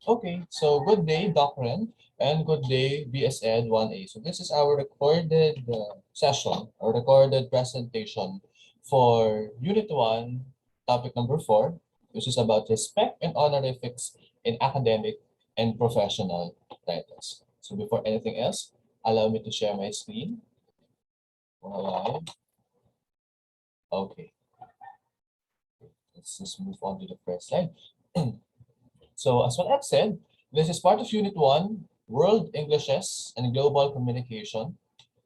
Okay, so good day, Doc Ren, and good day, BSEd 1A. So this is our recorded session or recorded presentation for Unit 1, topic number 4, which is about respect and honorifics in academic and professional titles. So before anything else, allow me to share my screen. Alright. Okay, let's just move on to the first slide. So as what I've said, this is part of Unit 1, World Englishes and Global Communication.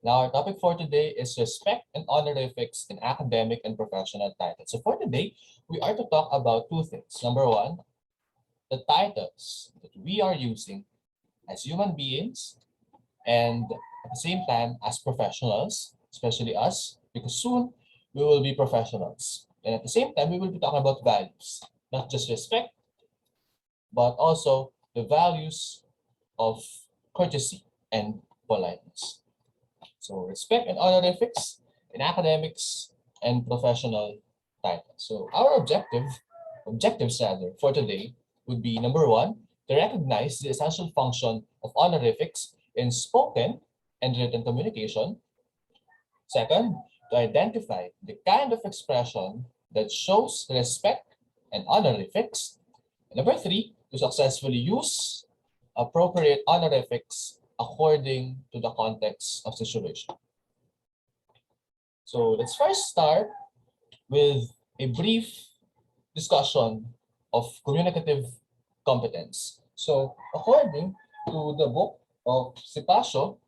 Now our topic for today is respect and honorifics in academic and professional titles. So for today, we are to talk about two things. Number one, the titles that we are using as human beings and at the same time as professionals, especially us, because soon we will be professionals. And at the same time, we will be talking about values, not just respect, but also the values of courtesy and politeness. So respect and honorifics in academics and professional titles. So our objectives rather, for today would be number one, to recognize the essential function of honorifics in spoken and written communication. Second, to identify the kind of expression that shows respect and honorifics. And number three, to successfully use appropriate honorifics according to the context of situation. So let's first start with a brief discussion of communicative competence. So according to the book of Sipacio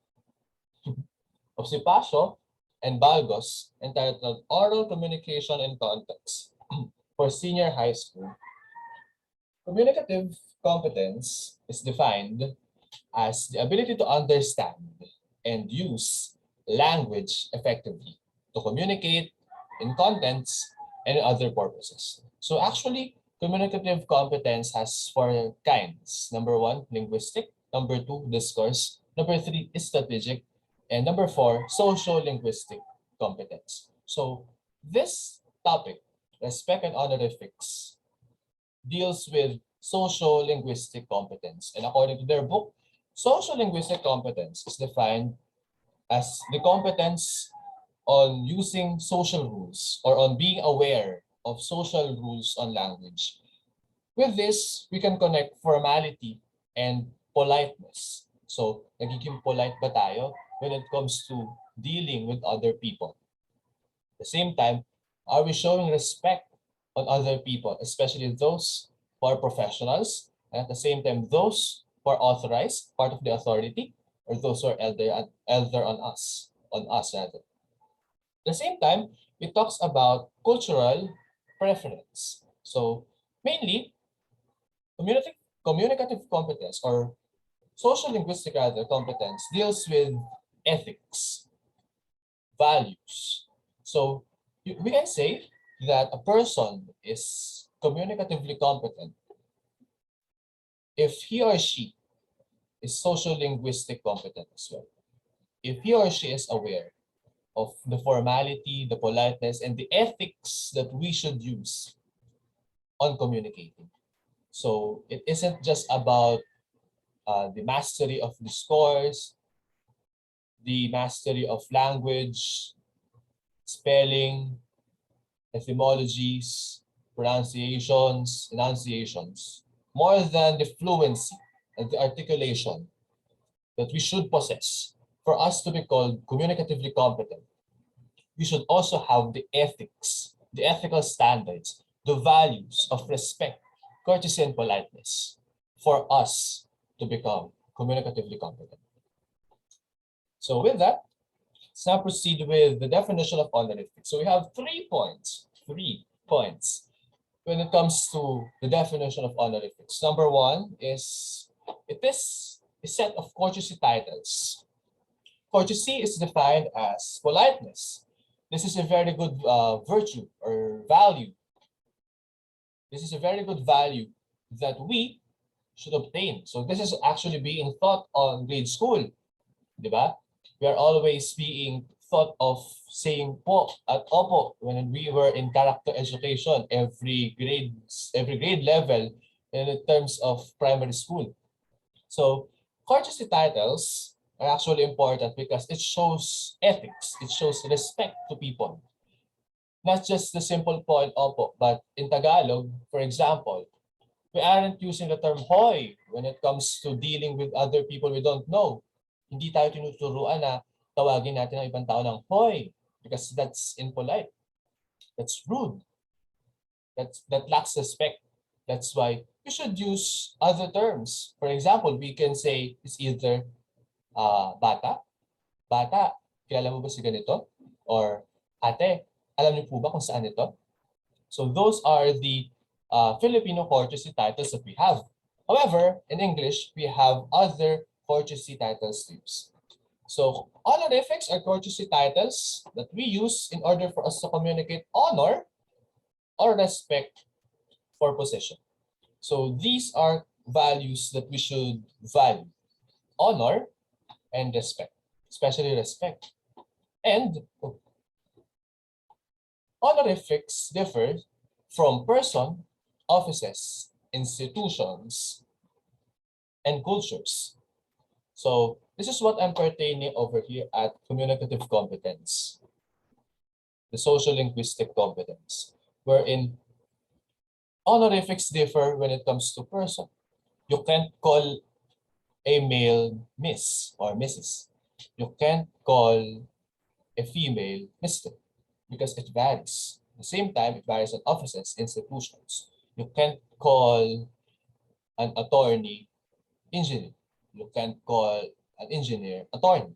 and Balgos entitled Oral Communication in Context for Senior High School, communicative competence is defined as the ability to understand and use language effectively to communicate in contents and other purposes. So actually, communicative competence has four kinds. Number one, linguistic. Number two, discourse. Number three, strategic. And number four, social-linguistic competence. So this topic, respect and honorifics, deals with social-linguistic competence. And according to their book, social-linguistic competence is defined as the competence on using social rules or on being aware of social rules on language. With this, we can connect formality and politeness. So, nagiging polite ba tayo when it comes to dealing with other people? At the same time, are we showing respect on other people, especially those who are professionals, and at the same time, those who are authorized, part of the authority, or those who are elder on us rather. At the same time, it talks about cultural preference. So mainly, communicative competence or social linguistic rather competence deals with ethics, values. So we can say that a person is communicatively competent if he or she is social linguistic competent as well. If he or she is aware of the formality, the politeness, and the ethics that we should use on communicating. So it isn't just about the mastery of discourse, the mastery of language, spelling, etymologies, pronunciations, enunciations, more than the fluency and the articulation that we should possess for us to be called communicatively competent. We should also have the ethics, the ethical standards, the values of respect, courtesy, and politeness for us to become communicatively competent. So with that, let's now proceed with the definition of honorific. So we have 3 points, when it comes to the definition of honorifics. Number one is, it is a set of courtesy titles. Courtesy is defined as politeness. This is a very good virtue or value. This is a very good value that we should obtain. So this is actually being taught on grade school, di ba? We are always being thought of saying po at opo when we were in character education. Every grade level, in terms of primary school. So courtesy titles are actually important because it shows ethics, it shows respect to people. Not just the simple point opo, but in Tagalog, for example, we aren't using the term hoy when it comes to dealing with other people we don't know. Hindi tayo tinuturuan na tawagin natin ang ibang tao ng hoy because that's impolite. That's rude. That lacks respect. That's why we should use other terms. For example, we can say it's either bata, bata, kilala mo ba si ganito? Or ate, alam niyo po ba kung saan ito? So those are the Filipino courtesy titles that we have. However, in English, we have other courtesy titles to use. So honorifics are courtesy titles that we use in order for us to communicate honor or respect for position. So these are values that we should value: honor and respect, especially respect. And honorifics differ from person, offices, institutions, and cultures. So this is what I'm pertaining over here at communicative competence, the social linguistic competence, wherein honorifics differ when it comes to person. You can't call a male Miss or Mrs. You can't call a female Mr. because it varies. At the same time, it varies in offices, institutions. You can't call an attorney engineer. You can't call an engineer attorney.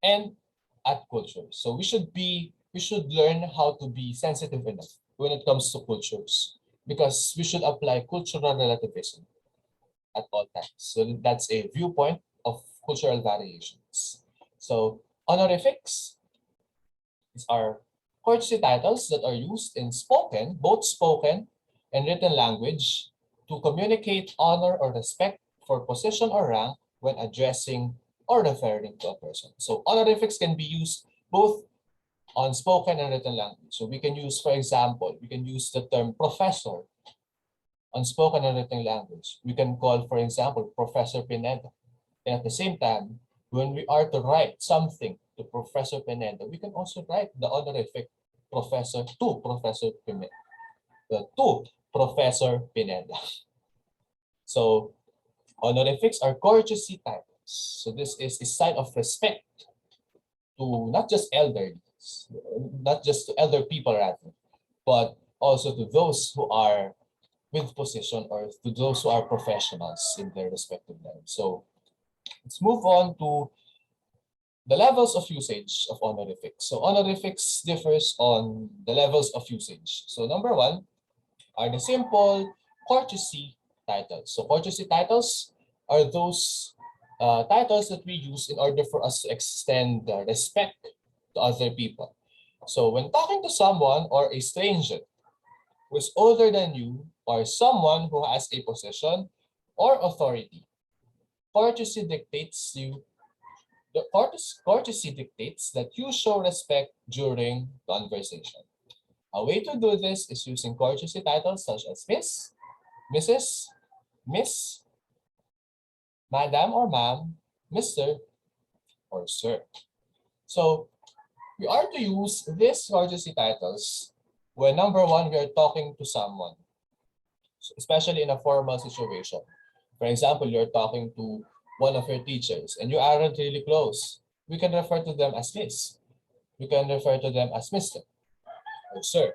And at culture. So we should learn how to be sensitive enough when it comes to cultures because we should apply cultural relativism at all times. So that's a viewpoint of cultural variations. So honorifics, these are courtesy titles that are used in spoken, both spoken and written language to communicate honor or respect for position or rank when addressing or referring to a person. So honorifics can be used both on spoken and written language. So we can use, for example, we can use the term professor on spoken and written language. We can call, for example, Professor Pineda. And at the same time, when we are to write something to Professor Pineda, we can also write the honorific professor to Professor Pineda. To Professor Pineda. So honorifics are courtesy titles. So this is a sign of respect to not just elderly, not just to elder people rather, but also to those who are with position or to those who are professionals in their respective lives. So let's move on to the levels of usage of honorifics. So honorifics differs on the levels of usage. So number one are the simple courtesy titles. So courtesy titles are those titles that we use in order for us to extend respect to other people. So when talking to someone or a stranger who is older than you or someone who has a position or authority, courtesy dictates that you show respect during conversation. A way to do this is using courtesy titles such as Miss, Mrs., Miss, Madam or Ma'am, Mr., or Sir. So we are to use these courtesy titles when number one, we are talking to someone, especially in a formal situation. For example, you're talking to one of your teachers and you aren't really close. We can refer to them as Miss. We can refer to them as Mr. or Sir.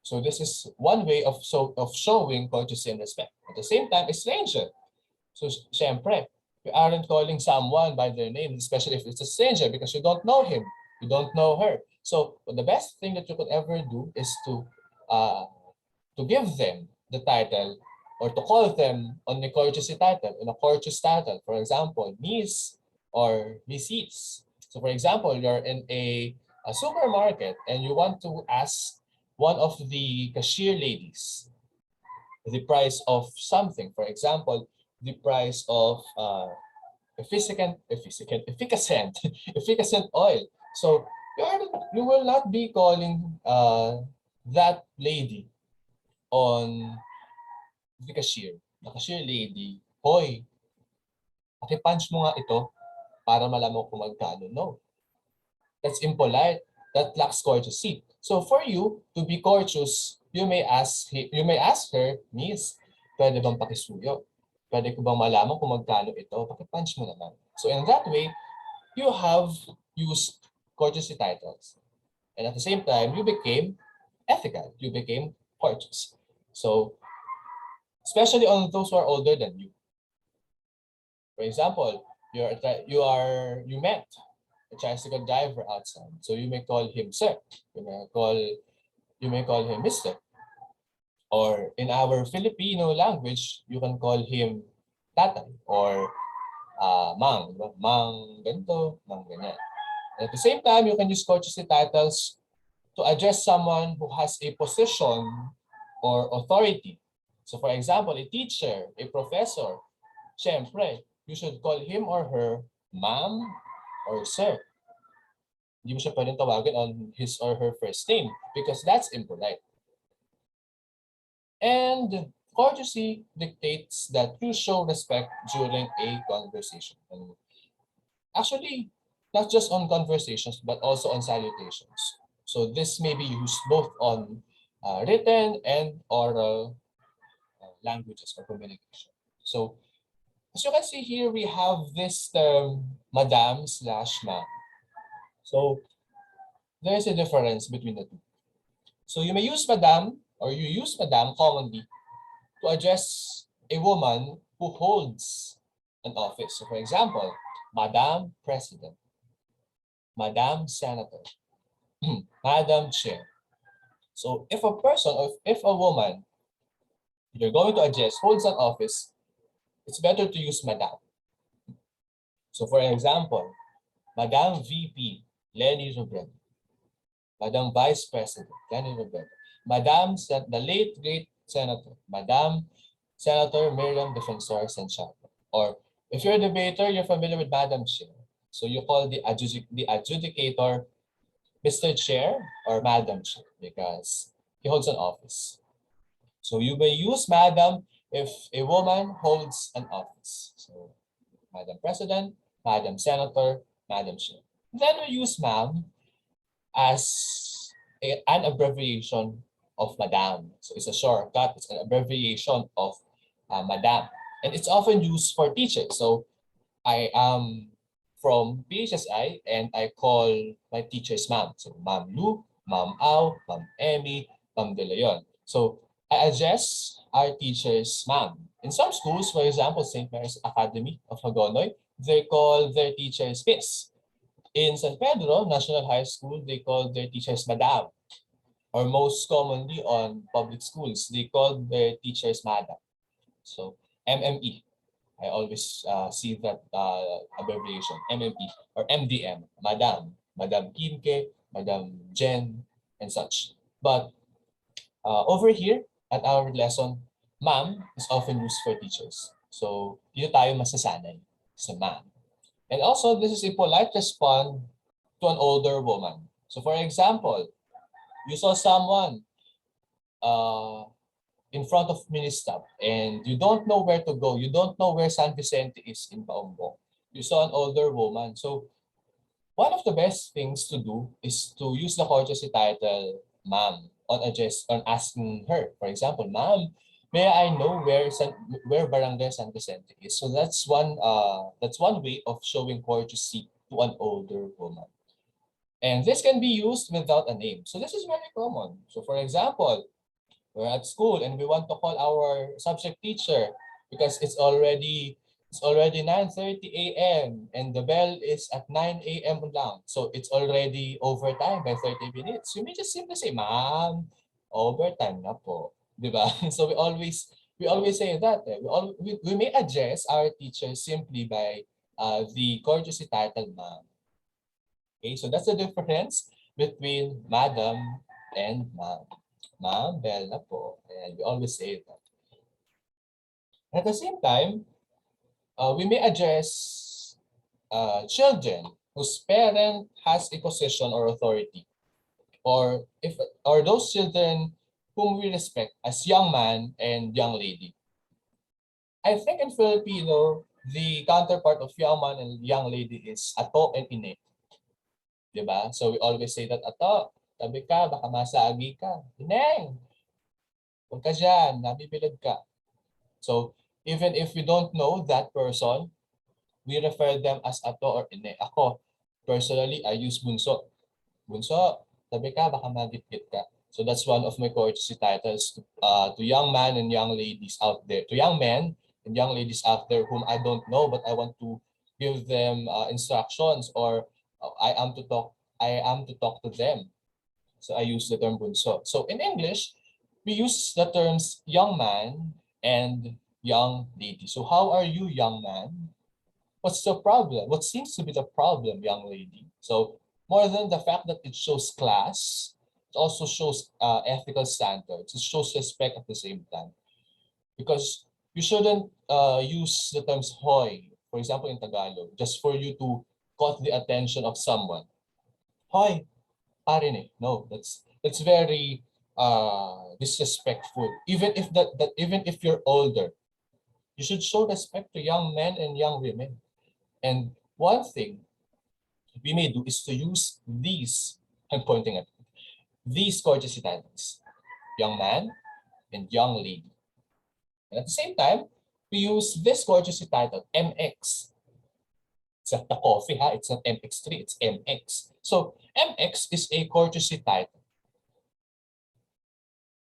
So this is one way of showing courtesy and respect. At the same time, a stranger. So syempre, you aren't calling someone by their name, especially if it's a stranger because you don't know him, you don't know her. So the best thing that you could ever do is to give them the title or to call them on a courtesy title, in a courteous title. For example, Miss or Mrs. So for example, you're in a supermarket and you want to ask one of the cashier ladies the price of something. For example, the price of efficacent, efficacent oil. So you will not be calling that lady on the cashier lady, hoy, pakipunch mo nga ito para malaman ko magkano. No, that's impolite. That lacks courtesy. So for you to be courteous, you may ask her, Miss, pwede bang pakisuyo? Pwede ko bang malaman kung magkano ito? Pakipunch mo naman. So in that way, you have used courtesy titles. And at the same time, you became ethical. You became courteous. So especially on those who are older than you. For example, you met a tricycle driver outside, so you may call him sir. You may call him Mister. Or in our Filipino language, you can call him tatay or mang, diba? Mang ganito, mang ganyan. And at the same time, you can use courtesy titles to address someone who has a position or authority. So for example, a teacher, a professor, syempre, you should call him or her ma'am or sir. Hindi mo siya pwedeng tawagin on his or her first name because that's impolite. And courtesy dictates that you show respect during a conversation. And actually, not just on conversations, but also on salutations. So this may be used both on written and oral languages or communication. So as you can see here, we have this term madam slash ma'am. So there is a difference between the two. So you may use madam or you use madam commonly to address a woman who holds an office. So for example, Madam President, Madam Senator, Madam Chair. So if a person or if a woman you're going to address holds an office, it's better to use Madam. So for example, Madam VP, Lenny Robredo, Madam Vice President, Lenny Robredo, the late great Senator, Madam Senator Miriam Defensor Santiago. Or if you're a debater, you're familiar with Madam Chair. So you call the adjudicator Mr. Chair or Madam Chair because he holds an office. So you may use Madam if a woman holds an office. So Madam President, Madam Senator, Madam Chair. Then we use Ma'am as an abbreviation of Madam. So it's a shortcut, it's an abbreviation of Madam. And it's often used for teachers. So I am from BSI and I call my teachers Ma'am. So Ma'am Lu, Ma'am Au, Ma'am Emmy, Ma'am De Leon. So I address our teachers Ma'am. In some schools, for example, St. Mary's Academy of Hagonoy, they call their teachers Miss. In San Pedro National High School, they call their teachers Madam. Or most commonly on public schools, they call their teachers Madam. So MME. I always see that abbreviation, MME or MDM, Madam, Madam Kimke, Madam Jen, and such. But over here at our lesson, ma'am is often used for teachers. So dito tayo masasanay sa ma'am. And also, this is a polite response to an older woman. So for example, you saw someone in front of Ministap and you don't know where to go. You don't know where San Vicente is in Baombong. You saw an older woman. So one of the best things to do is to use the courtesy title ma'am on asking her. For example, ma'am, may I know where Barangay San Vicente is? So that's one way of showing courtesy to an older woman. And this can be used without a name. So this is very common. So for example, we're at school and we want to call our subject teacher because it's already 9:30 a.m. and the bell is at 9 a.m. lang. So it's already overtime by 30 minutes. You may just simply say, ma'am, overtime na po. Diba? So we always say that. We may address our teacher simply by the courtesy title ma'am. Okay, so that's the difference between madam and ma'am. Ma'am, bell na po. And we always say that. At the same time, we may address children whose parent has a position or authority, or those children whom we respect as young man and young lady. I think in Filipino, the counterpart of young man and young lady is ato and ine. Diba? So we always say that, ato, tabi ka, baka masagi ka. Ineng, huwag ka dyan, nabibilad ka. So even if we don't know that person, we refer them as ato or ine. Ako, personally, I use bunso. Bunso, tabi ka, baka magitgit ka. So that's one of my courtesy titles to young men and young ladies out there, to young men and young ladies out there whom I don't know, but I want to give them instructions, or I am to talk to them. So I use the term bunso. So in English, we use the terms young man and young lady. So how are you, young man? What's the problem? What seems to be the problem, young lady? So more than the fact that it shows class, it also shows ethical standards. It shows respect at the same time. Because you shouldn't use the terms hoy, for example, in Tagalog, just for you to caught the attention of someone. Hoy, pare. No, that's very disrespectful. Even if you're older, you should show respect to young men and young women. And one thing we may do is to use these, I'm pointing at these courtesy titles, young man and young lady. And at the same time, we use this courtesy title, MX. It's not the coffee, ha? It's not MX3, it's MX. So MX is a courtesy title,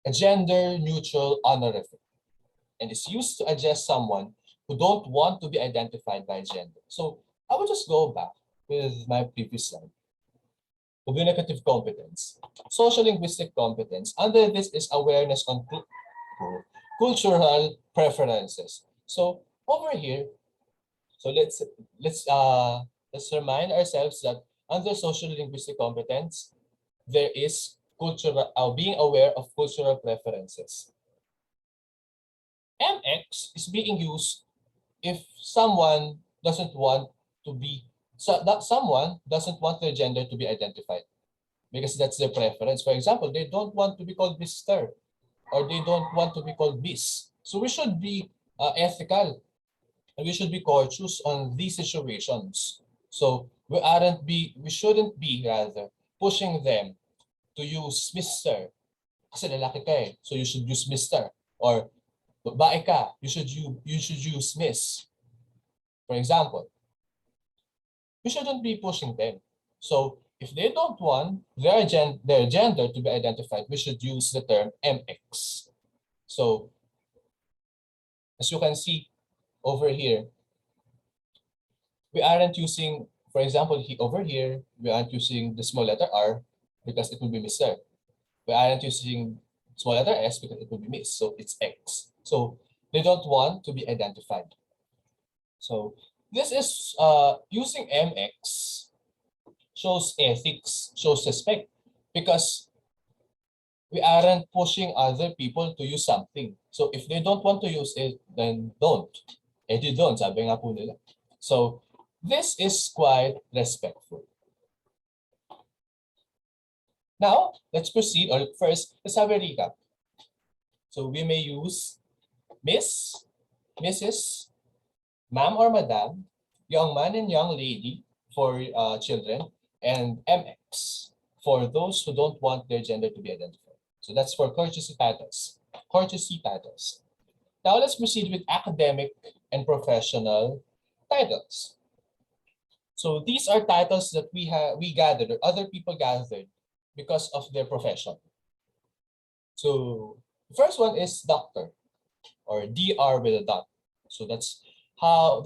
a gender-neutral honorific, and is used to address someone who don't want to be identified by gender. So I will just go back with my previous slide. Communicative competence. Social linguistic competence. Under this is awareness on cultural preferences. So over here, so let's remind ourselves that under social linguistic competence, there is cultural being aware of cultural preferences. MX is being used if someone doesn't want to be that someone doesn't want their gender to be identified because that's their preference. For example, they don't want to be called Mr. or they don't want to be called Miss. So we should be ethical and we should be cautious on these situations. So we shouldn't be rather pushing them to use Mr. Kasi lalaki ka eh, so you should use Mr. Or babae ka, you should use Miss. For example, we shouldn't be pushing them. So if they don't want their gender to be identified, we should use the term MX. So as you can see over here, we aren't using, for example, over here, we aren't using the small letter R because it will be Mr. We aren't using small letter S because it will be Miss. So it's X. So they don't want to be identified. So this is using MX shows ethics, shows respect, because we aren't pushing other people to use something. So if they don't want to use it, then don't. Eh di don't, sabi nga po nila. So this is quite respectful. Now, let's proceed, or first, let's have a recap. So we may use Miss, Mrs., Ma'am or Madam, young man and young lady for children, and MX for those who don't want their gender to be identified. So that's for courtesy titles. Courtesy titles. Now let's proceed with academic and professional titles. So these are titles that we gathered, or other people gathered because of their profession. So the first one is doctor, or DR with a dot. So that's how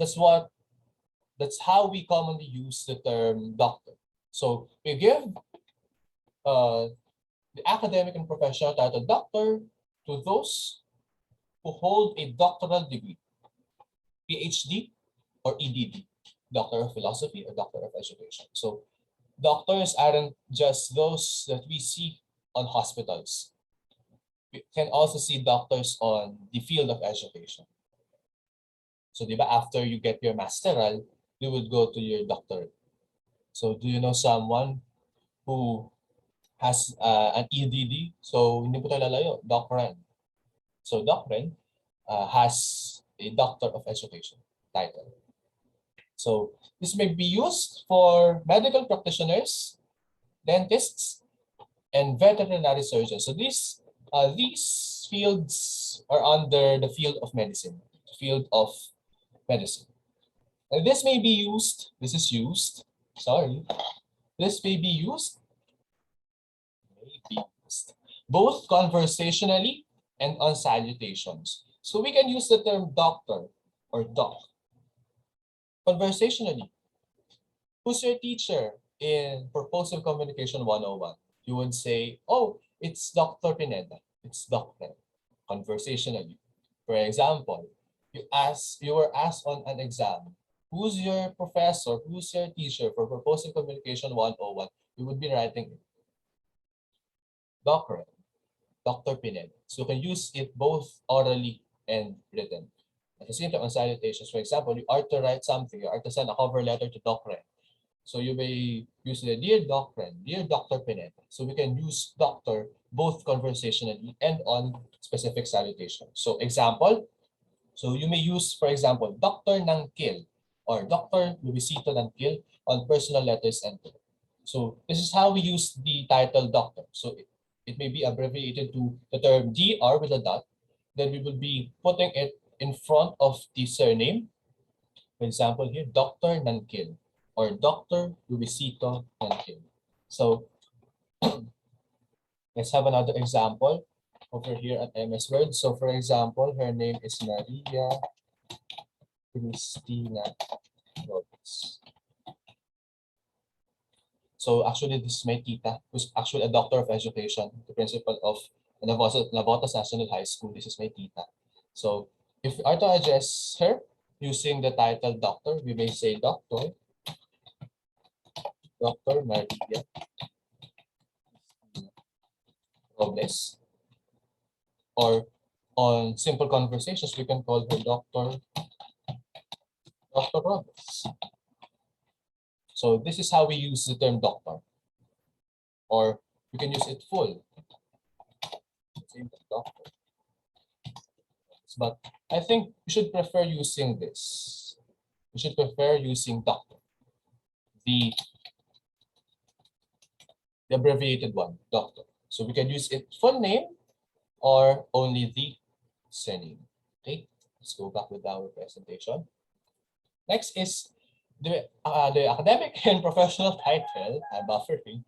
we commonly use the term doctor. So we give the academic and professional title doctor to those who hold a doctoral degree, PhD or EDD, Doctor of Philosophy or Doctor of Education. So doctors aren't just those that we see on hospitals. We can also see doctors on the field of education. So diba, after you get your masteral, you would go to your doctorate. So do you know someone who has an EDD? So hindi po tayo lalayo, Doc Ren. So Doc Ren has a Doctor of Education title. So this may be used for medical practitioners, dentists, and veterinary surgeons. So these fields are under the field of medicine, field of medicine. And this may be used, this is used, sorry, this may be used, both conversationally and on salutations. So we can use the term doctor or doc. Conversationally, who's your teacher in Propulsive Communication 101? You would say, oh, it's Dr. Pineda. It's Doctor. Conversationally. For example, you were asked on an exam, who's your professor, who's your teacher for Propulsive Communication 101? You would be writing it. Dr. Pineda. So you can use it both orally and written. At the same time, on salutations, for example, you are to write something, you are to send a cover letter to Dr. So you may use the dear Dr. Pineda. So we can use doctor both conversationally and on specific salutation. So example, so you may use, for example, Dr. Nangkil or Dr. Luisito Nangkil on personal letters and so this is how we use the title doctor. So it may be abbreviated to the term DR with a dot. Then we will be putting it in front of the surname. For example here, Dr. Nangkil or Dr. Luisito Nangkil. So let's have another example over here at MS Word. So for example, her name is Maria Cristina Robles. So actually, this is my tita, who's actually a doctor of education, the principal of Navotas National High School. This is my tita. So if we are to address her using the title doctor, we may say Dr. Maria Robles. Or on simple conversations, we can call her Dr. Robles. So this is how we use the term doctor. Or we can use it full. Doctor. But I think we should prefer using this. We should prefer using doctor. The abbreviated one, doctor. So we can use it full name or only the surname. Okay, let's go back with our presentation. Next is the academic and professional title. I'm buffering.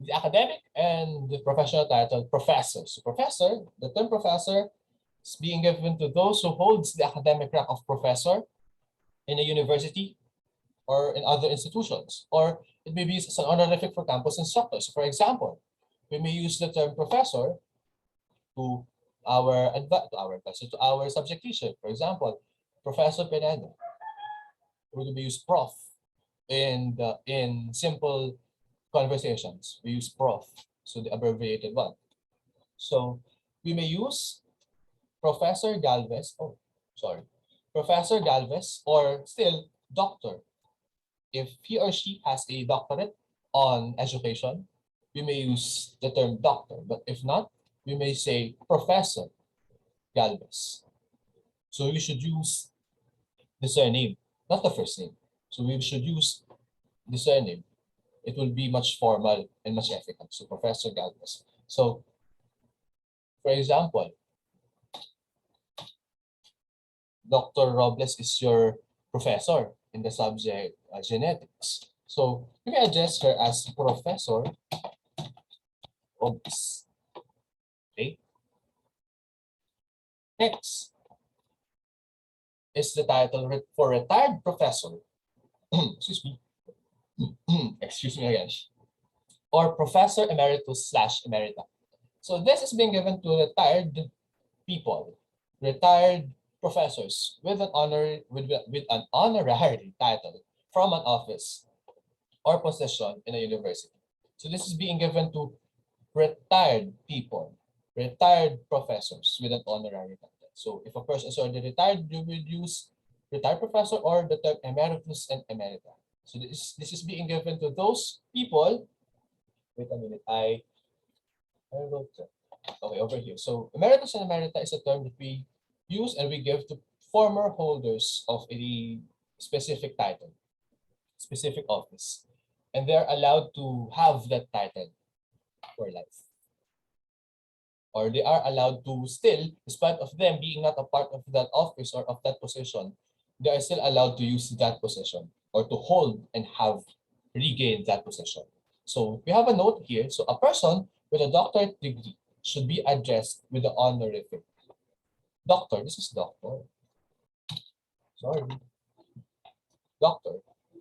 The academic and the professional title, professor. So professor, the term professor is being given to those who holds the academic rank of professor in a university or in other institutions, or it may be used as an honorific for campus instructors. So for example, we may use the term professor to our subject teacher. For example, Professor Pineda. We may use prof in simple conversations. We use prof, so the abbreviated one. So we may use Professor Galvez. Oh, sorry, Professor Galvez, or still Doctor. If he or she has a doctorate on education, we may use the term doctor. But if not, we may say Professor Galvez. So we should use the surname, not the first name. So we should use the surname. It will be much formal and much ethical. So Professor Galvez. So, for example, Dr. Robles is your professor in the subject genetics. So you can address her as Professor Robles. Okay. Next is the title for retired professor. Excuse me. Excuse me again. Or Professor Emeritus / Emerita. So this is being given to retired people, retired professors with an honorary title from an office or position in a university. So this is being given to retired people, retired professors with an honorary title. So if a person is already retired, you will use retired professor or the term emeritus and emerita. So this is being given to those people. Wait a minute, I wrote that. Okay, over here. So emeritus and emerita is a term that we use and we give to former holders of a specific title, specific office, and they're allowed to have that title for life. Or they are allowed to still, despite of them being not a part of that office or of that position, they are still allowed to use that position or to hold and have regained that position. So we have a note here. So a person with a doctorate degree should be addressed with the honorific. Doctor, this is doctor. Sorry. Doctor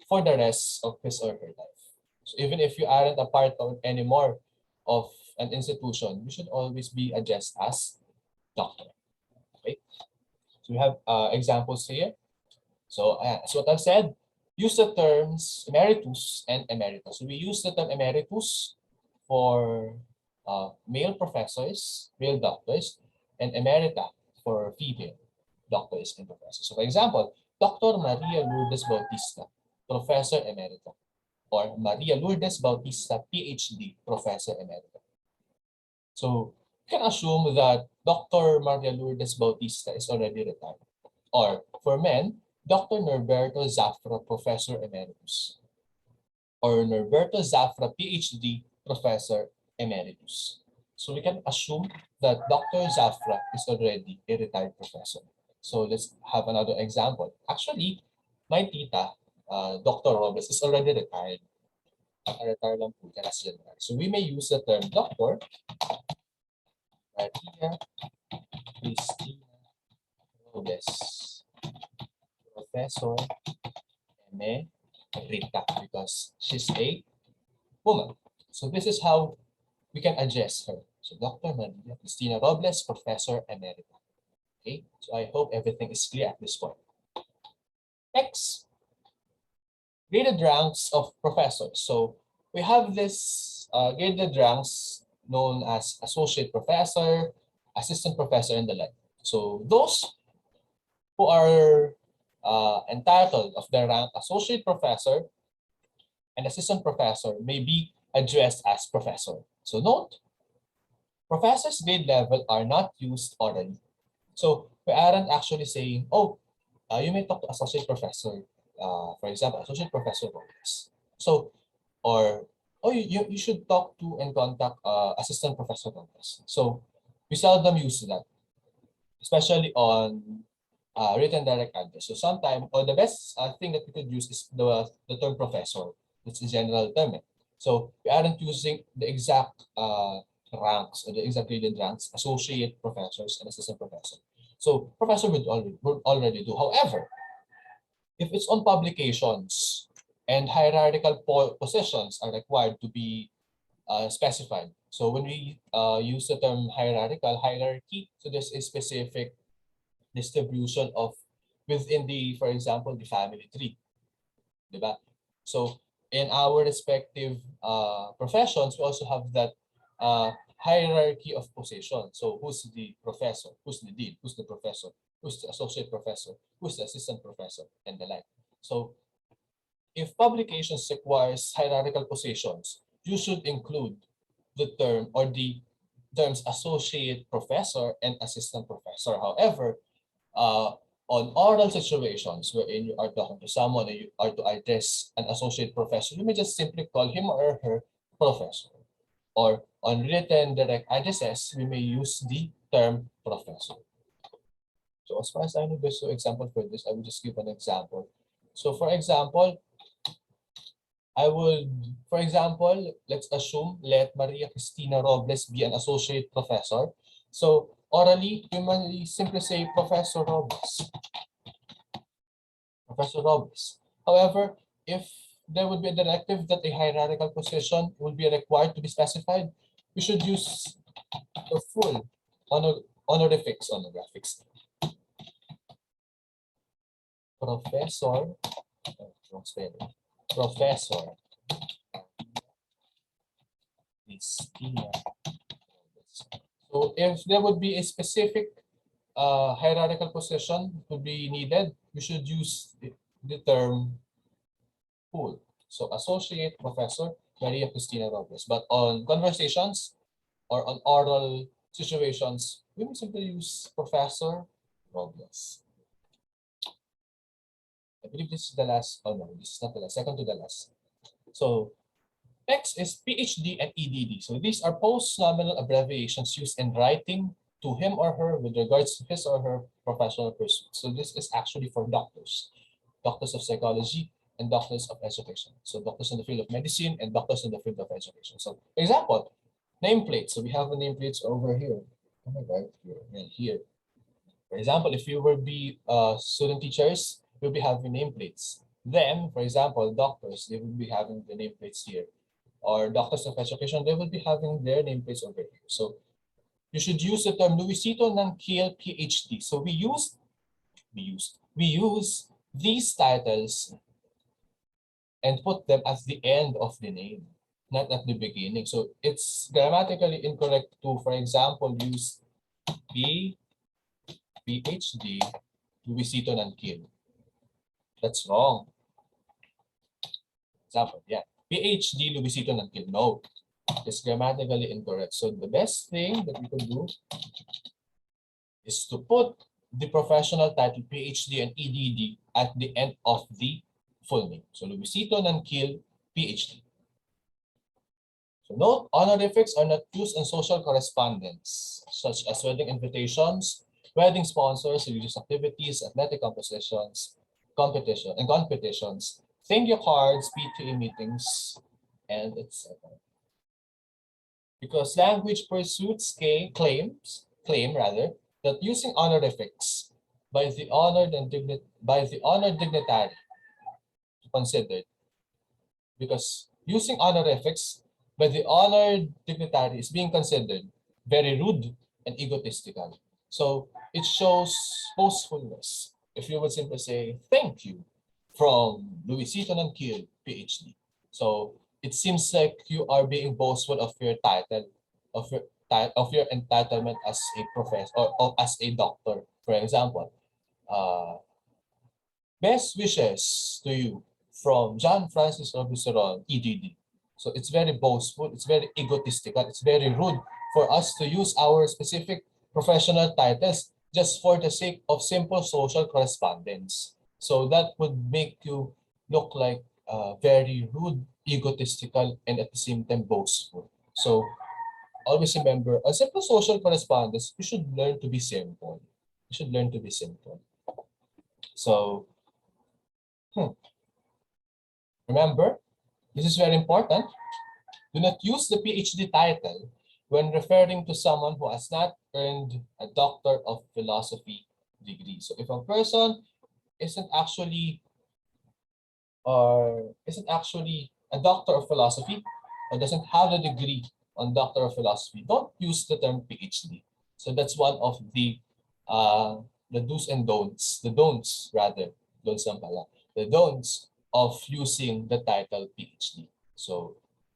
for the rest of his or her life. So even if you aren't a part of anymore of an institution, you should always be addressed as doctor. Okay. So we have examples here. So as what I've said, use the terms emeritus and emeritus. So we use the term emeritus for male professors, male doctors, and emerita for female doctors and professors. So for example, Dr. Maria Lourdes Bautista, Professor Emerita, or Maria Lourdes Bautista, PhD, Professor Emerita. So you can assume that Dr. Maria Lourdes Bautista is already retired. Or for men, Dr. Norberto Zafra, Professor Emeritus, or Norberto Zafra, PhD, Professor Emeritus. So we can assume that Dr. Zafra is already a retired professor. So let's have another example. Actually, my tita, Dr. Robles, is already retired. Retired lang po, last January. So we may use the term Dr. Maria Cristina Robles, Professor Emerita, because she's a woman. So this is how we can address her. So Dr. Maria Cristina Robles, Professor Emerita. Okay, so I hope everything is clear at this point. Next, graded ranks of professors. So we have this graded ranks known as associate professor, assistant professor, and the like. So those who are entitled of the rank associate professor and assistant professor may be addressed as professor. So note, professor's grade level are not used orally. So we aren't actually saying, oh, you may talk to associate professor, for example, associate professor Robles. So, or, oh, you should talk to and contact assistant professor Robles. So we seldom use that, especially on written direct address. So sometimes, or the best thing that we could use is the term professor. It's a general term. So we aren't using the exact ranks or the exact graded ranks, associate professors and assistant professor. So professor would already do. However, if it's on publications and hierarchical positions are required to be specified. So when we use the term hierarchy, so there's a specific distribution of within the, for example, the family tree. Diba? So in our respective professions, we also have that hierarchy of position. So who's the professor, who's the dean, who's the professor, who's the associate professor, who's the assistant professor, and the like. So if publications requires hierarchical positions, you should include the term or the terms associate professor and assistant professor. However, on oral situations wherein you are talking to someone and you are to address an associate professor, you may just simply call him or her professor. Or on written direct addresses, we may use the term professor. So as far as I know, there's no example for this. I will just give an example. So for example, for example, let's assume let Maria Cristina Robles be an associate professor. So orally, you may simply say Professor Robles. Professor Robles. However, if there would be a directive that a hierarchical position will be required to be specified, we should use the full honorifics. Professor, wrong spelling. Professor Cristina Robles. So if there would be a specific hierarchical position to be needed, we should use the term full. So associate professor Maria Cristina Robles. But on conversations or on oral situations, we will simply use Professor Robles. I believe this is the last. Oh no, this is not the last. Second to the last. So next is PhD and EDD. So these are post-nominal abbreviations used in writing to him or her with regards to his or her professional pursuit. So this is actually for doctors, doctors of psychology, and doctors of education. So doctors in the field of medicine and doctors in the field of education. So for example, nameplates. So we have the nameplates over here. Oh my God, here and here. For example, if you will be student teachers, you'll be having nameplates. Then, for example, doctors, they will be having the nameplates here. Or doctors of education, they will be having their nameplates over here. So you should use the term Luisito Nanquil PhD. So we use these titles and put them at the end of the name, not at the beginning. So it's grammatically incorrect to, for example, use PhD Luisito Nanquil. That's wrong. Example, yeah. PhD Luisito Nanquil. No, it's grammatically incorrect. So the best thing that we can do is to put the professional title PhD and EDD at the end of the full name. So Luisito Nanquil, PhD. So note, honorifics are not used in social correspondence, such as wedding invitations, wedding sponsors, religious activities, athletic competitions, thank you cards, PTA meetings, and etc. Because language pursuits claim that using honorifics by the honored dignitary considered, because using honorifics by the honored dignitary is being considered very rude and egotistical. So it shows boastfulness. If you would simply say thank you from Luisito Nanquil, PhD. So it seems like you are being boastful of your title, of your entitlement as a professor or as a doctor. For example, best wishes to you from John Francis Robles, EDD. So it's very boastful, it's very egotistical, it's very rude for us to use our specific professional titles just for the sake of simple social correspondence. So that would make you look like very rude, egotistical, and at the same time boastful. So always remember, a simple social correspondence, you should learn to be simple. You should learn to be simple. So remember, this is very important. Do not use the PhD title when referring to someone who has not earned a Doctor of Philosophy degree. So if a person isn't actually a Doctor of Philosophy or doesn't have a degree on Doctor of Philosophy, don't use the term PhD. So that's one of the do's and don'ts, the don'ts rather, don'ts lang pala, the don'ts of using the title PhD. So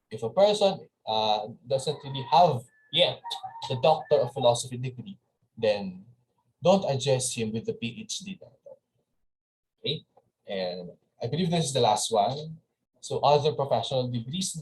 if a person doesn't really have yet the Doctor of Philosophy degree, then don't address him with the PhD title. Okay? And I believe this is the last one. So other professional degrees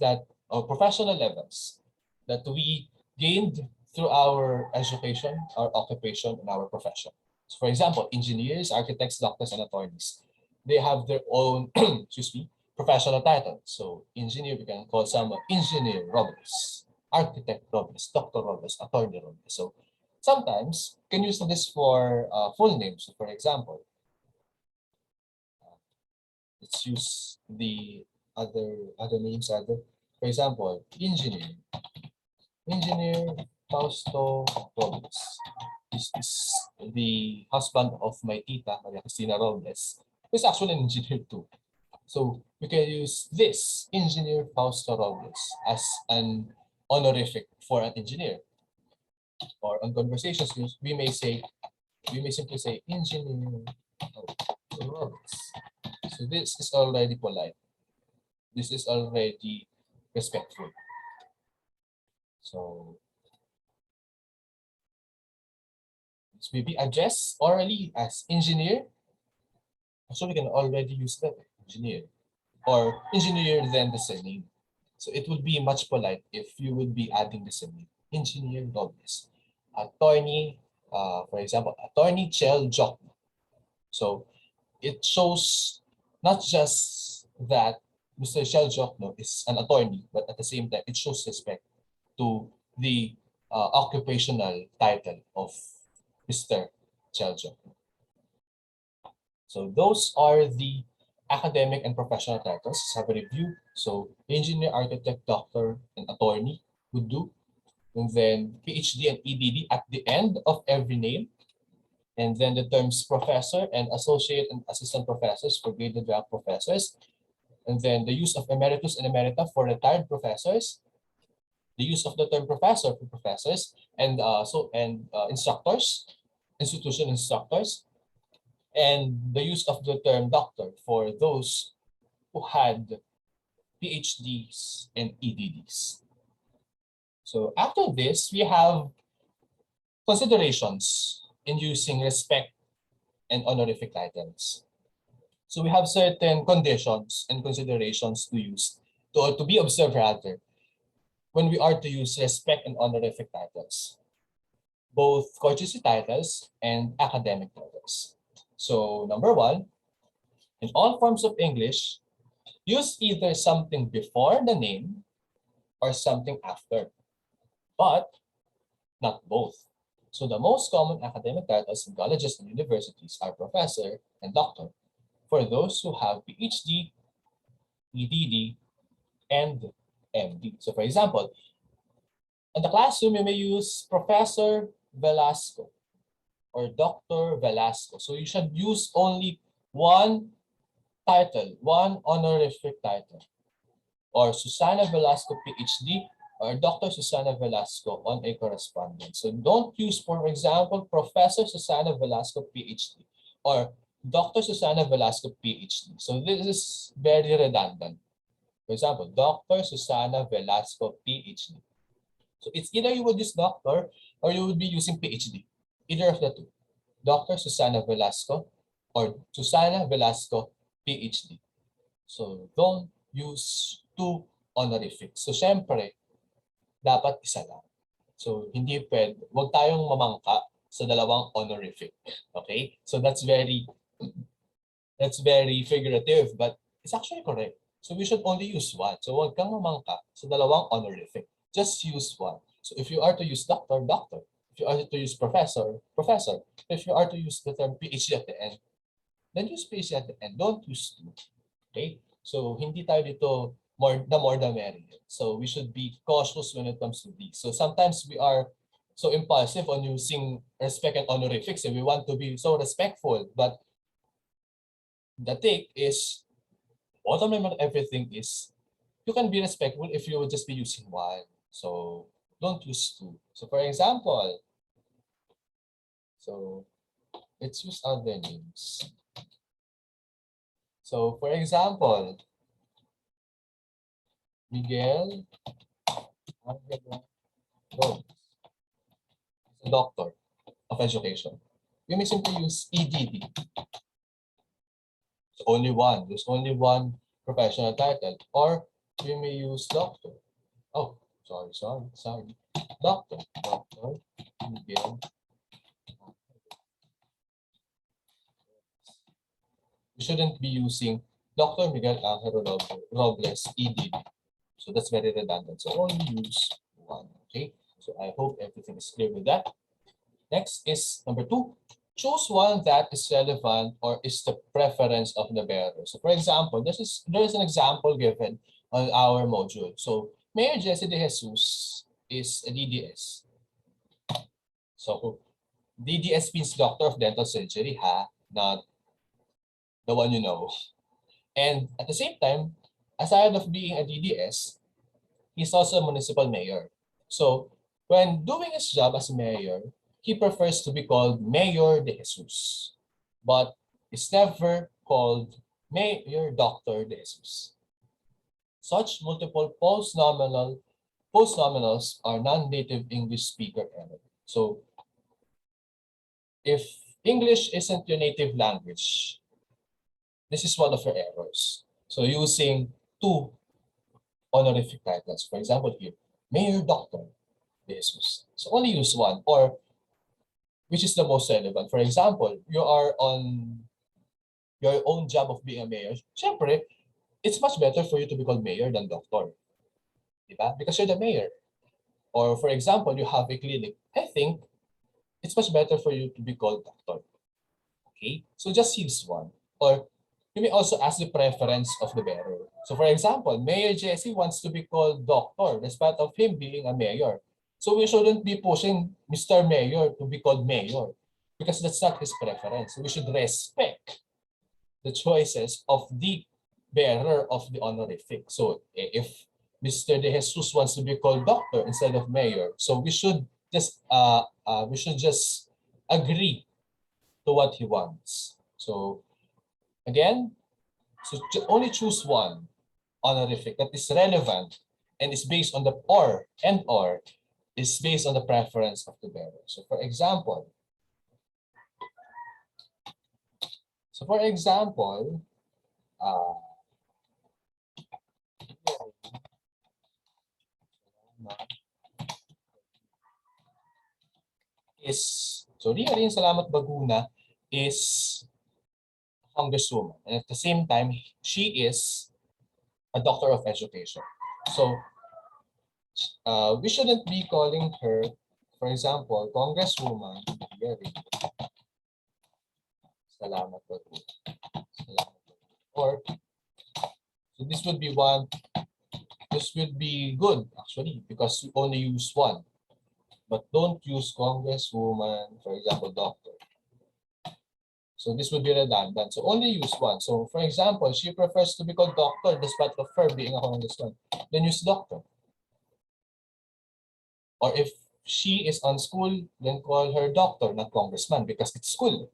or professional levels that we gained through our education, our occupation, and our profession. So for example, engineers, architects, doctors, and attorneys, they have their own, excuse me, professional title. So engineer, we can call someone Engineer Robles, Architect Robles, Dr. Robles, Attorney Robles. So sometimes you can use this for full names. So for example, let's use the other names rather. For example, Engineer Fausto Robles. This is the husband of my tita, Maria Cristina Robles, who's actually an engineer too. So we can use this Engineer Fausto Robles as an honorific for an engineer. Or on conversations, we may simply say Engineer Robles. So this is already polite. This is already respectful. So this may be addressed orally as engineer. So we can already use that engineer or engineer then the surname. So it would be much polite if you would be adding the surname. Engineer Robles. Attorney, for example, Attorney Chel Jock. So it shows not just that Mr. Sheljokno is an attorney, but at the same time, it shows respect to the occupational title of Mr. Sheljokno. So those are the academic and professional titles. Let's have a review. So engineer, architect, doctor, and attorney would do. And then PhD and EDD at the end of every name. And then the terms professor and associate and assistant professors for graded rank professors. And then the use of emeritus and emerita for retired professors. The use of the term professor for professors and instructors, institution instructors, and the use of the term doctor for those who had PhDs and EDDs. So after this, we have considerations in using respect and honorific titles. So we have certain conditions and considerations to use, to be observed rather, when we are to use respect and honorific titles, both courtesy titles and academic titles. So number one, in all forms of English, use either something before the name or something after, but not both. So the most common academic titles in colleges and universities are professor and doctor for those who have PhD, EDD, and MD. So for example, in the classroom, you may use Professor Velasco or Dr. Velasco. So you should use only one title, one honorific title, or Susana Velasco PhD or Dr. Susana Velasco on a correspondence. So don't use, for example, Professor Susana Velasco PhD or Dr. Susana Velasco PhD. So this is very redundant. For example, Dr. Susana Velasco PhD. So it's either you would use doctor or you would be using PhD. Either of the two. Dr. Susana Velasco or Susana Velasco PhD. So don't use two honorifics. So syempre, dapat isa lang. So hindi pwede, huwag tayong mamangka sa dalawang honorific. Okay? So that's very figurative, but it's actually correct. So we should only use one. So huwag kang mamangka sa dalawang honorific. Just use one. So if you are to use doctor, doctor. If you are to use professor, professor. If you are to use the term PhD at the end, then use PhD at the end. Don't use two. Okay? So hindi tayo dito more the merrier. So we should be cautious when it comes to these. So sometimes we are so impulsive on using respect and honorifics and we want to be so respectful. But the take is, bottom line of everything is, you can be respectful if you would just be using one. So don't use two. So for example, so let's use other names. So for example, Miguel Robles is a doctor of education. You may simply use EDD. It's only one. There's only one professional title. Or you may use doctor. Oh, sorry. Doctor Miguel. You shouldn't be using Dr. Miguel Angelo Robles EDD. So that's very redundant. So only use one. Okay. So I hope everything is clear with that. Next is number two. Choose one that is relevant or is the preference of the bearer. So for example, there is an example given on our module. So Mayor Jesse De Jesus is a DDS. So DDS means Doctor of Dental Surgery, not the one you know. And at the same time, aside of being a DDS, he's also a municipal mayor. So when doing his job as mayor, he prefers to be called Mayor De Jesus, but is never called Mayor Dr. De Jesus. Such multiple post-nominals are non-native English speaker error. So if English isn't your native language, this is one of your errors. So using two honorific titles, for example here, Mayor Dr. De Jesus. So only use one, or which is the most relevant. For example, you are on your own job of being a mayor, syempre, it's much better for you to be called mayor than doctor. Diba? Because you're the mayor. Or for example, you have a clinic. I think it's much better for you to be called doctor. Okay? So just use one. Or you may also ask the preference of the bearer. So for example, Mayor Jesse wants to be called doctor despite of him being a mayor. So we shouldn't be pushing Mr. Mayor to be called mayor because that's not his preference. We should respect the choices of the bearer of the honorific. So if Mr. De Jesus wants to be called doctor instead of mayor, so we should just agree to what he wants. So again, so only choose one honorific that is relevant and is based on the or is based on the preference of the bearer. So for example, uh, Riarin Salamat Baguna is congresswoman, and at the same time, she is a doctor of education. So we shouldn't be calling her, for example, Congresswoman Riarin Salamat Baguna. Or so this would be one. This would be good actually because we only use one. But don't use Congresswoman, for example, doctor. So this would be redundant. So only use one. So for example, she prefers to be called doctor despite of her being a congressman. Then use doctor. Or if she is on school, then call her doctor, not congressman, because it's school.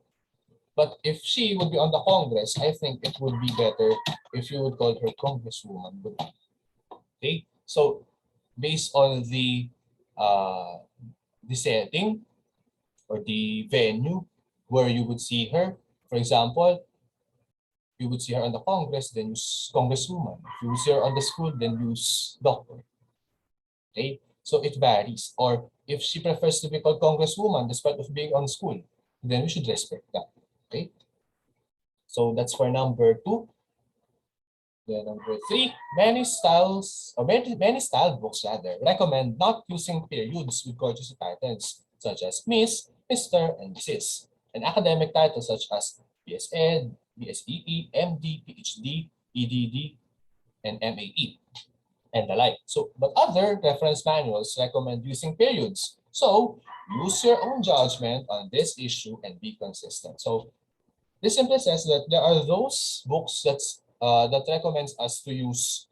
But if she would be on the Congress, I think it would be better if you would call her congresswoman. Okay, so based on the setting or the venue where you would see her. For example, you would see her on the Congress, then use congresswoman. If you would see her on the school, then use doctor. Okay, so it varies. Or if she prefers to be called congresswoman despite of being on school, then we should respect that. Okay, so that's for number 2. Then number 3, many style books rather recommend not using periods with courtesy titles such as Miss, Mr., and Mrs. And academic titles such as BSEd, BSEE, MD, PhD, EDD, and MAE, and the like. So, but other reference manuals recommend using periods. So, use your own judgment on this issue and be consistent. So, this simply says that there are those books that recommends us to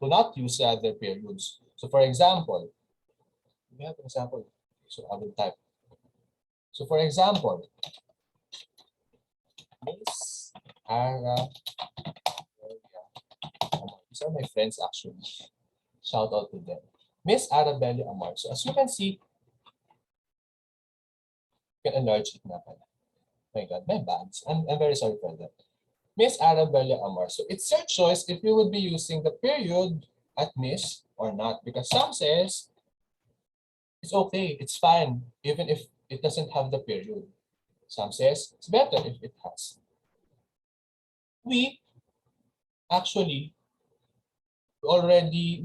not use rather periods. So for example, we have an example. So I will type. So for example, Miss Ara, these are my friends actually. Shout out to them. Miss Arabella Amar. So as you can see, you can enlarge it na pala. My God, my bads. I'm very sorry for that. Miss Arabella Amar. So it's your choice if you would be using the period at Miss or not. Because some says it's okay, it's fine, even if it doesn't have the period. Some says it's better if it has. We actually we already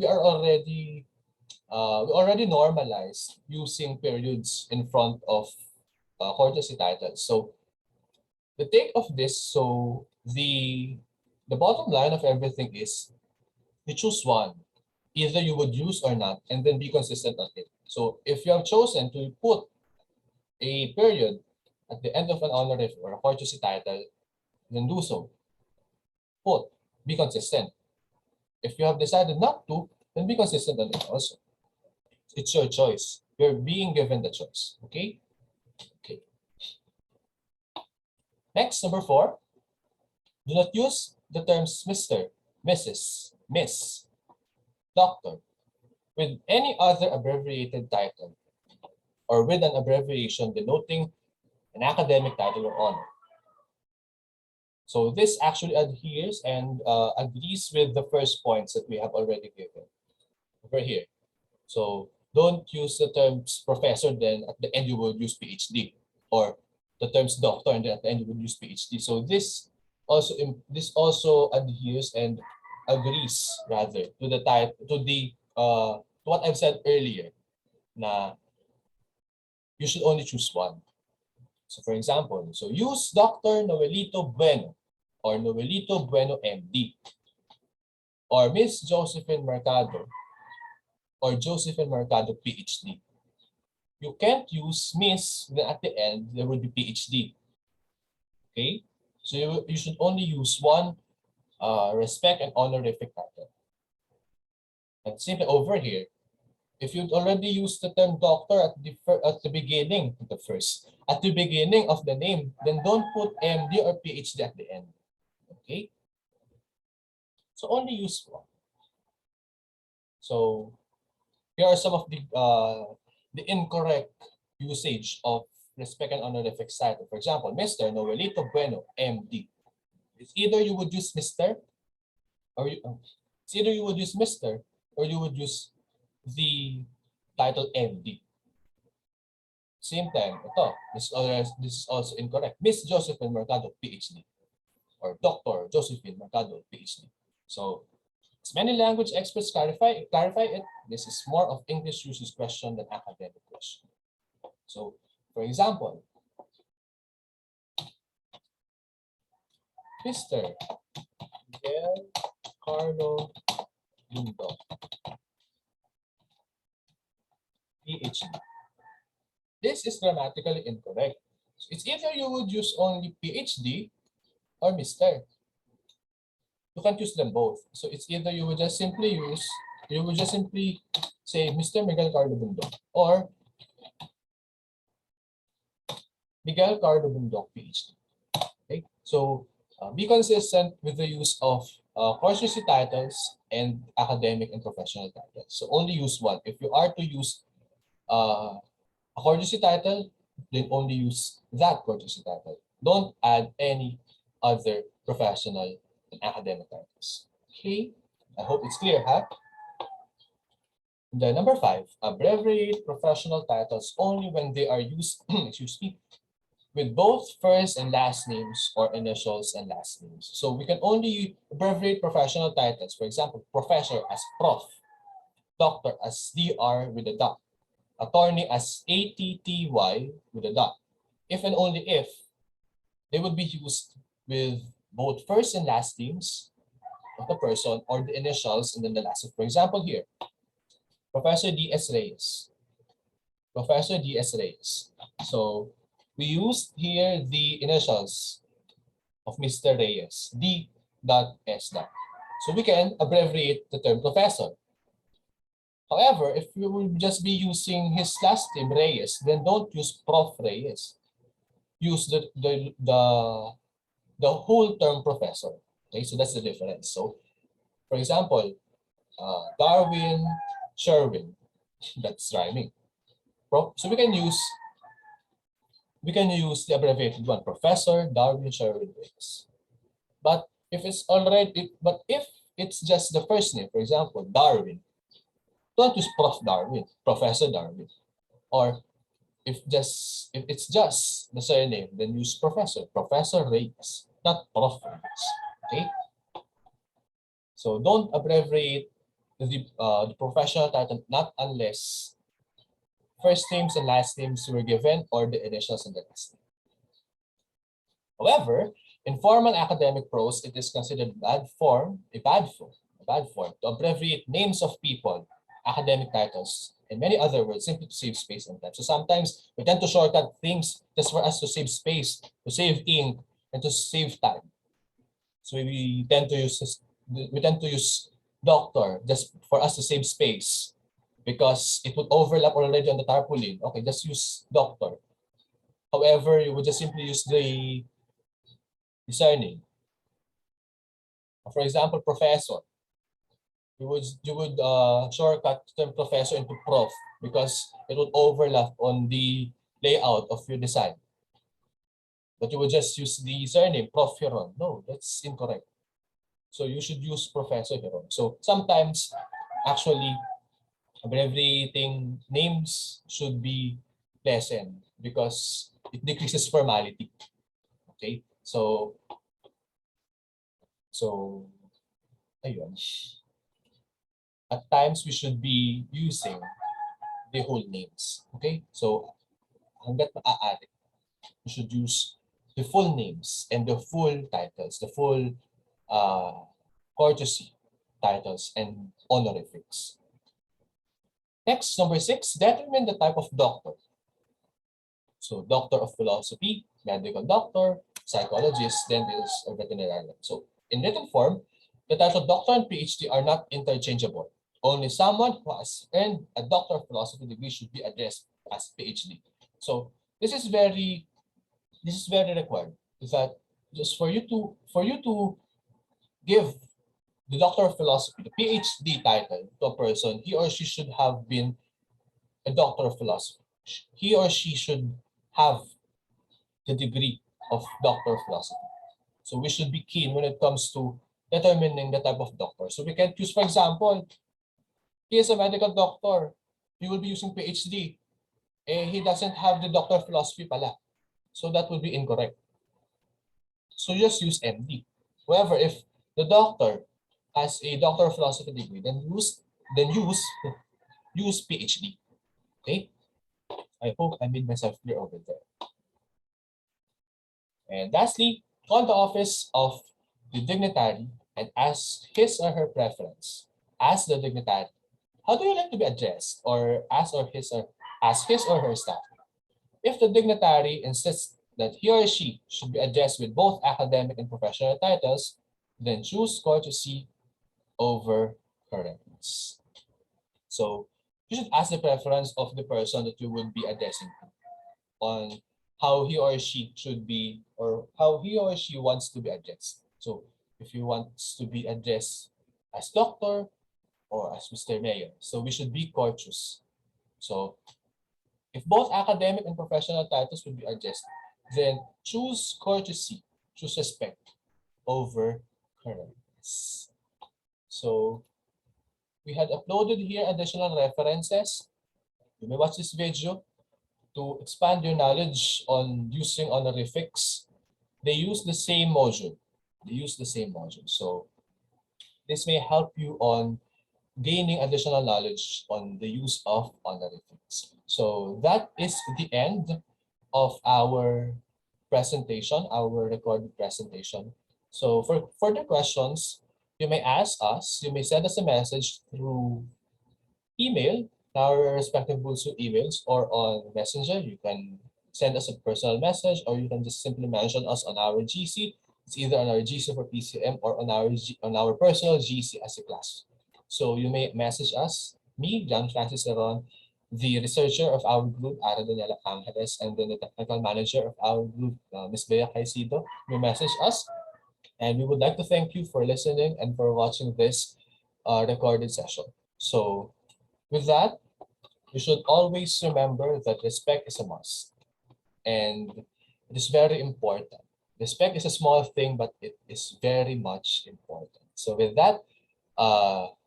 normalized using periods in front of courtesy titles. So the take of this, so the bottom line of everything is you choose one. Either you would use or not, and then be consistent on it. So if you have chosen to put a period at the end of an honorific or a courtesy title, then do so. Put, be consistent. If you have decided not to, then be consistent on it also. It's your choice. You're being given the choice. Okay? Okay. Next, number 4. Do not use the terms Mr., Mrs., Miss, Doctor with any other abbreviated title or with an abbreviation denoting an academic title or honor. So this actually adheres and agrees with the first points that we have already given over here. So don't use the terms professor, then at the end you will use PhD, or the terms doctor and then at the end you will use PhD. So this this also adheres and agrees rather to the type to what I've said earlier, na you should only choose one. So for example, so use Dr. Noelito Bueno or Noelito Bueno MD or Miss Josephine Mercado or Josephine Mercado PhD. You can't use Miss, then at the end there would be PhD. Okay? So you should only use one respect and honorific title. And simply over here, if you'd already used the term doctor at the beginning, at the beginning of the name, then don't put MD or PhD at the end. Okay? So only use one. So here are some of the incorrect usage of respect and honorific title. For example, Mr. Noelito Bueno, MD. It's either you would use Mr. or it's either you would use Mr. or you would use the title MD. Same time, this is also incorrect. Miss Josephine Mercado, PhD. Or Dr. Josephine Mercado, PhD. So, as many language experts clarify it, this is more of English usage question than academic question. So, for example, Mr. Miguel Carlo Lindo, PhD. This is grammatically incorrect. So it's either you would use only PhD or Mr. You can't use them both. So it's either you would just simply say Mr. Miguel Carlo Bundok or Miguel Carlo Bundok, PhD. Okay, so be consistent with the use of course titles and academic and professional titles. So only use one. If you are to use a courtesy title, then only use that courtesy title. Don't add any other professional and academic titles. Okay, I hope it's clear, huh? The number 5, abbreviate professional titles only when they are used, excuse me, with both first and last names or initials and last names. So we can only abbreviate professional titles. For example, professor as prof, doctor as dr with a dot, attorney as atty with a dot. If and only if they would be used with both first and last names of the person or the initials and then the last. For example here, Professor D.S. Reyes. Professor D.S. Reyes. So we used here the initials of Mr. Reyes, D.S. So we can abbreviate the term professor. However, if we will just be using his last name Reyes, then don't use Prof. Reyes. Use the whole term professor. Okay, so that's the difference. So, for example, Darwin Sherwin, that's rhyming. So we can use the abbreviated one, Professor Darwin Sherwin Reyes. But if it's just the first name, for example, Darwin, don't use Prof. Darwin, Professor Darwin. Or if it's just the surname, then use Professor Reyes, not Prof. Reyes. Okay? So don't abbreviate the professional title, not unless first names and last names were given or the initials and the last name. However, in formal academic prose, it is considered a bad form to abbreviate names of people, academic titles, and many other words simply to save space and time. So sometimes we tend to shortcut things just for us to save space, to save ink, and to save time. So we tend to use doctor just for us to save space because it would overlap already on the tarpaulin. Okay, just use doctor. However, you would just simply use the surname. For example, professor. You would shortcut the term professor into prof because it would overlap on the layout of your design. But you would just use the surname, Prof. Giron. No, that's incorrect. So you should use Professor Giron. So sometimes, actually, abbreviating names should be lessened because it decreases formality. Okay, so So, ayun. At times, we should be using the whole names. Okay? So, hanggat maaari, we should use the full names and the full titles, the full uh, courtesy titles and honorifics. Next, number 6, determine the type of doctor. So, doctor of philosophy, medical doctor, psychologist, dentist, or veterinarian. So, in written form, the titles of doctor and PhD are not interchangeable. Only someone who has earned a doctor of philosophy degree should be addressed as PhD. So, this is very required. Is that just for you to give the doctor of philosophy, the PhD title to a person, he or she should have been a doctor of philosophy. He or she should have the degree of doctor of philosophy. So we should be keen when it comes to determining the type of doctor. So we can choose, for example, he is a medical doctor. He will be using PhD. He doesn't have the doctor of philosophy pala. So that would be incorrect. So just use MD. However, if the doctor has a doctor of philosophy degree, then use PhD. Okay? I hope I made myself clear over there. And lastly, call the office of the dignitary and ask his or her preference. Ask the dignitary, how do you like to be addressed? Or ask his or her staff. If the dignitary insists that he or she should be addressed with both academic and professional titles, then choose courtesy over correctness. So you should ask the preference of the person that you would be addressing on how he or she should be or how he or she wants to be addressed. So if he wants to be addressed as doctor or as Mr. Mayor, so we should be courteous. So if both academic and professional titles would be addressed, then choose courtesy, choose respect over correctness. So we had uploaded here additional references. You may watch this video to expand your knowledge on using honorifics. They use the same module. So this may help you on gaining additional knowledge on the use of honorifics. So that is the end of our presentation, our recorded presentation. So for further questions, you may ask us, you may send us a message through email, our respective Bulsu emails, or on Messenger. You can send us a personal message, or you can just simply mention us on our GC. It's either on our GC for PCM or on our personal GC as a class. So you may message us, me, John Francis Giron, the researcher of our group, Ara Daniela Angeles, and then the technical manager of our group, Ms. Bea Caicedo. You message us, and we would like to thank you for listening and for watching this recorded session. So with that, you should always remember that respect is a must, and it is very important. Respect is a small thing, but it is very much important. So with that,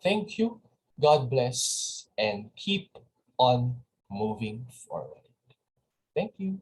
thank you, God bless, and keep on moving forward. Thank you.